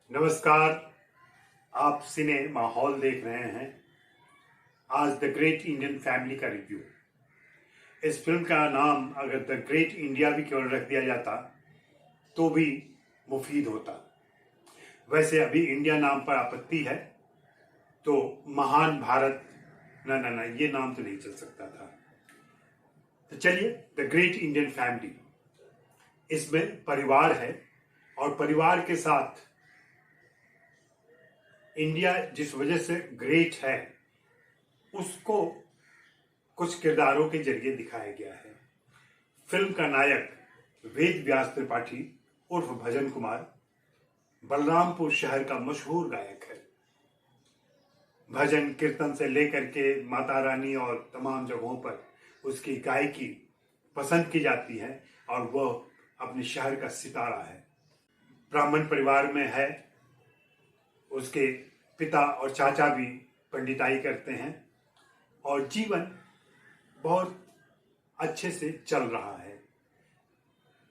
नमस्कार। आप सिने माहौल देख रहे हैं। आज द ग्रेट इंडियन फैमिली का रिव्यू। इस फिल्म का नाम अगर द ग्रेट इंडिया भी केवल रख दिया जाता तो भी मुफीद होता। वैसे अभी इंडिया नाम पर आपत्ति है तो महान भारत ना ये नाम तो नहीं चल सकता था। तो चलिए, द ग्रेट इंडियन फैमिली, इसमें परिवार है और परिवार के साथ इंडिया जिस वजह से ग्रेट है उसको कुछ किरदारों के जरिए दिखाया गया है। फिल्म का नायक वेद व्यास त्रिपाठी उर्फ भजन कुमार बलरामपुर शहर का मशहूर गायक है। भजन कीर्तन से लेकर के माता रानी और तमाम जगहों पर उसकी गायकी पसंद की जाती है और वह अपने शहर का सितारा है। ब्राह्मण परिवार में है। उसके पिता और चाचा भी पंडिताई करते हैं और जीवन बहुत अच्छे से चल रहा है।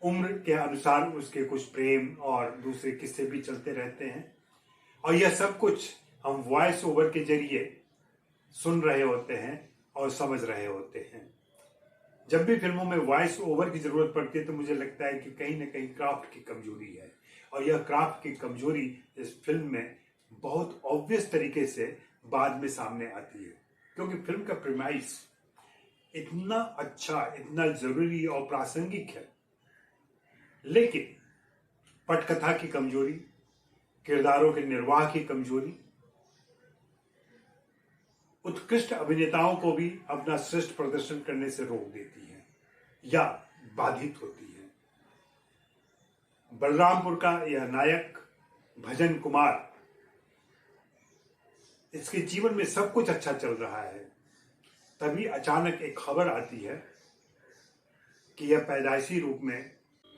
उम्र के अनुसार उसके कुछ प्रेम और दूसरे किस्से भी चलते रहते हैं और यह सब कुछ हम वॉइस ओवर के जरिए सुन रहे होते हैं और समझ रहे होते हैं। जब भी फिल्मों में वॉइस ओवर की जरूरत पड़ती है तो मुझे लगता है कि कहीं ना कहीं क्राफ्ट की कमजोरी है और यह क्राफ्ट की कमजोरी इस फिल्म में बहुत ऑब्वियस तरीके से बाद में सामने आती है, क्योंकि फिल्म का प्रीमाइस इतना अच्छा, इतना जरूरी और प्रासंगिक है, लेकिन पटकथा की कमजोरी, किरदारों के निर्वाह की कमजोरी उत्कृष्ट अभिनेताओं को भी अपना श्रेष्ठ प्रदर्शन करने से रोक देती है या बाधित होती है। बलरामपुर का यह नायक भजन कुमार, इसके जीवन में सब कुछ अच्छा चल रहा है, तभी अचानक एक खबर आती है कि यह पैदाइशी रूप में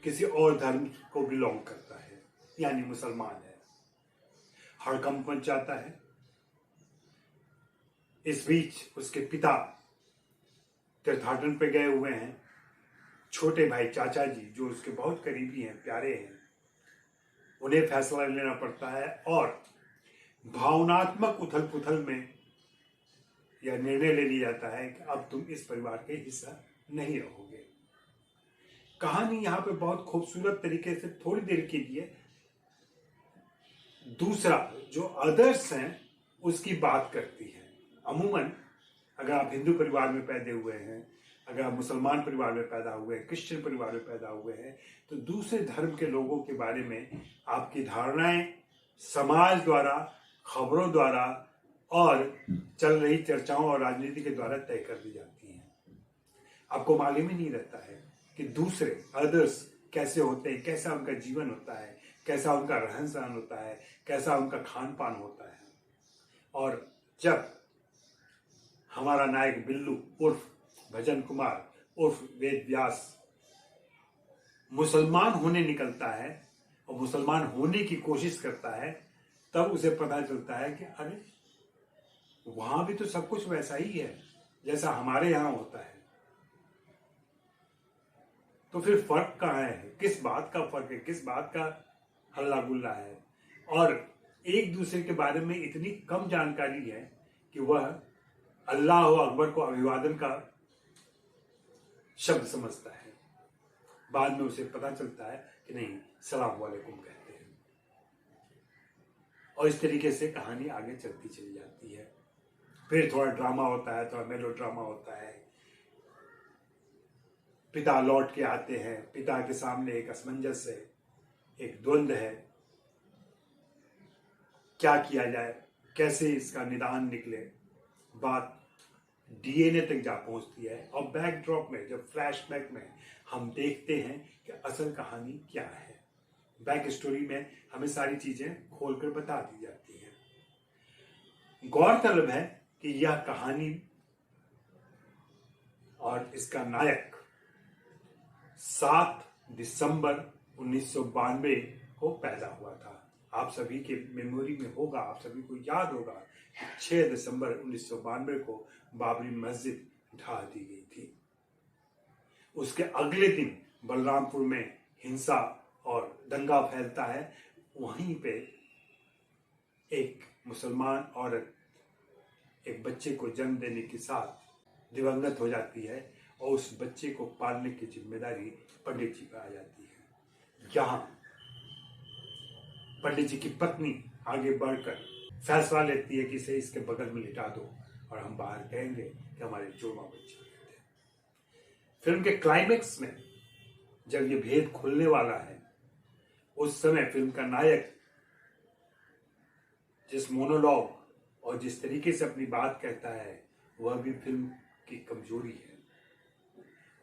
किसी और धर्म को बिलोंग करता है, यानी मुसलमान है। हड़कंप मच जाता है। इस बीच उसके पिता तीर्थाटन पे गए हुए हैं। छोटे भाई चाचा जी, जो उसके बहुत करीबी हैं, प्यारे हैं, उन्हें फैसला लेना पड़ता है और भावनात्मक उथल पुथल में यह निर्णय ले लिया जाता है कि अब तुम इस परिवार के हिस्सा नहीं रहोगे। कहानी यहां पे बहुत खूबसूरत तरीके से थोड़ी देर के लिए दूसरा जो अदर्स हैं उसकी बात करती है। अमूमन अगर आप हिंदू परिवार में पैदा हुए हैं, अगर आप मुसलमान परिवार में पैदा हुए हैं, क्रिश्चियन परिवार में पैदा हुए हैं, तो दूसरे धर्म के लोगों के बारे में आपकी धारणाएं समाज द्वारा, खबरों द्वारा और चल रही चर्चाओं और राजनीति के द्वारा तय कर दी जाती हैं। आपको मालूम ही नहीं रहता है कि दूसरे अदर्स कैसे होते हैं, कैसा उनका जीवन होता है, कैसा उनका रहन सहन होता है, कैसा उनका खान पान होता है। और जब हमारा नायक बिल्लू उर्फ भजन कुमार उर्फ वेद व्यास मुसलमान होने निकलता है और मुसलमान होने की कोशिश करता है, तब उसे पता चलता है कि अरे वहां भी तो सब कुछ वैसा ही है जैसा हमारे यहां होता है। तो फिर फर्क कहां है? किस बात का फर्क है? किस बात का हल्ला गुल्ला है? और एक दूसरे के बारे में इतनी कम जानकारी है कि वह अल्लाह अकबर को अभिवादन का शब्द समझता है। बाद में उसे पता चलता है कि नहीं, सलाम वालेकुम कहते हैं। और इस तरीके से कहानी आगे चलती चली जाती है। फिर थोड़ा ड्रामा होता है, थोड़ा मेलो ड्रामा होता है। पिता लौट के आते हैं, पिता के सामने एक असमंजस है, एक द्वंद्व है, क्या किया जाए, कैसे इसका निदान निकले। बात डीएनए तक जा पहुंचती है और बैकड्रॉप में, जब फ्लैशबैक में हम देखते हैं कि असल कहानी क्या है, बैक स्टोरी में हमें सारी चीजें खोलकर बता दी जाती हैं। गौरतलब है कि यह कहानी और इसका नायक 7 दिसंबर 1992 को पैदा हुआ था। आप सभी के मेमोरी में होगा, आप सभी को याद होगा, 6 दिसंबर 1992 को बाबरी मस्जिद ढा दी गई थी। उसके अगले दिन बलरामपुर में हिंसा और दंगा फैलता है। वहीं पे एक मुसलमान औरत एक बच्चे को जन्म देने के साथ दिवंगत हो जाती है और उस बच्चे को पालने की जिम्मेदारी पंडित जी पर आ जाती है। जहां पंडित जी की पत्नी आगे बढ़कर फैसला लेती है कि इसे इसके बगल में लिटा दो और हम बाहर कहेंगे कि हमारे जुड़वा बच्चे थे। फिल्म के क्लाइमेक्स में जब ये भेद खुलने वाला है, उस समय फिल्म का नायक जिस मोनोलॉग और जिस तरीके से अपनी बात कहता है, वह भी फिल्म की कमजोरी है।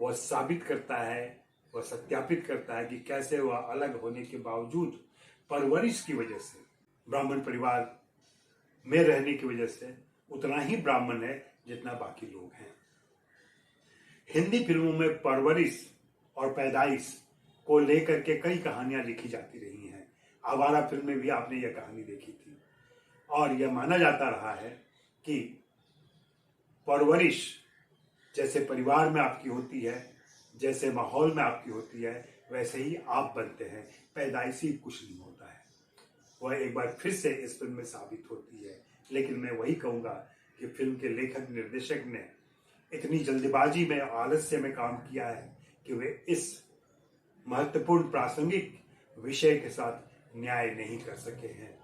वह साबित करता है, वह सत्यापित करता है कि कैसे वह अलग होने के बावजूद परवरिश की वजह से, ब्राह्मण परिवार में रहने की वजह से उतना ही ब्राह्मण है जितना बाकी लोग हैं। हिंदी फिल्मों में परवरिश और पैदाइश को लेकर के कई कहानियां लिखी जाती रही हैं। आवारा फिल्म में भी आपने यह कहानी देखी थी और यह माना जाता रहा है कि परवरिश जैसे परिवार में आपकी होती है, जैसे माहौल में आपकी होती है, वैसे ही आप बनते हैं। पैदाइशी कुछ नहीं होता है। वह एक बार फिर से इस फिल्म में साबित होती है। लेकिन मैं वही कहूँगा कि फिल्म के लेखक निर्देशक ने इतनी जल्दबाजी में, आलस्य में काम किया है कि वे इस महत्वपूर्ण प्रासंगिक विषय के साथ न्याय नहीं कर सके हैं।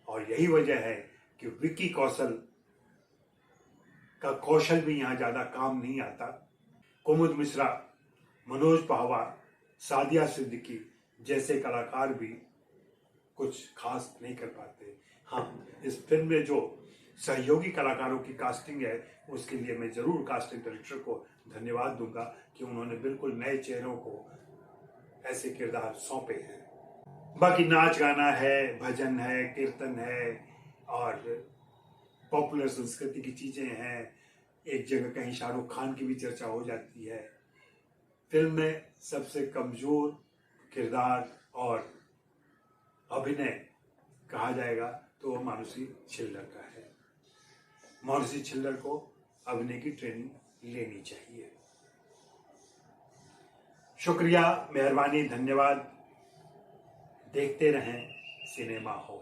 और यही वजह है कि विक्की कौशल का कौशल भी यहाँ ज्यादा काम नहीं आता। कुमुद मिश्रा, मनोज पहवा, सादिया सिद्दीकी जैसे कलाकार भी कुछ खास नहीं कर पाते। हाँ, इस फिल्म में जो सहयोगी कलाकारों की कास्टिंग है, उसके लिए मैं जरूर कास्टिंग डायरेक्टर को धन्यवाद दूंगा कि उन्होंने बिल्कुल नए चेहरों को ऐसे किरदार सौंपे हैं। बाकी नाच गाना है, भजन है, कीर्तन है और पॉपुलर संस्कृति की चीजें हैं। एक जगह कहीं शाहरुख खान की भी चर्चा हो जाती है। फिल्म में सबसे कमजोर किरदार और अभिनय कहा जाएगा तो वह मानुषी छिल्लर का है। मानुषी छिल्लर को अभिनय की ट्रेनिंग लेनी चाहिए। शुक्रिया, मेहरबानी, धन्यवाद। देखते रहें सिनेमा हाउस।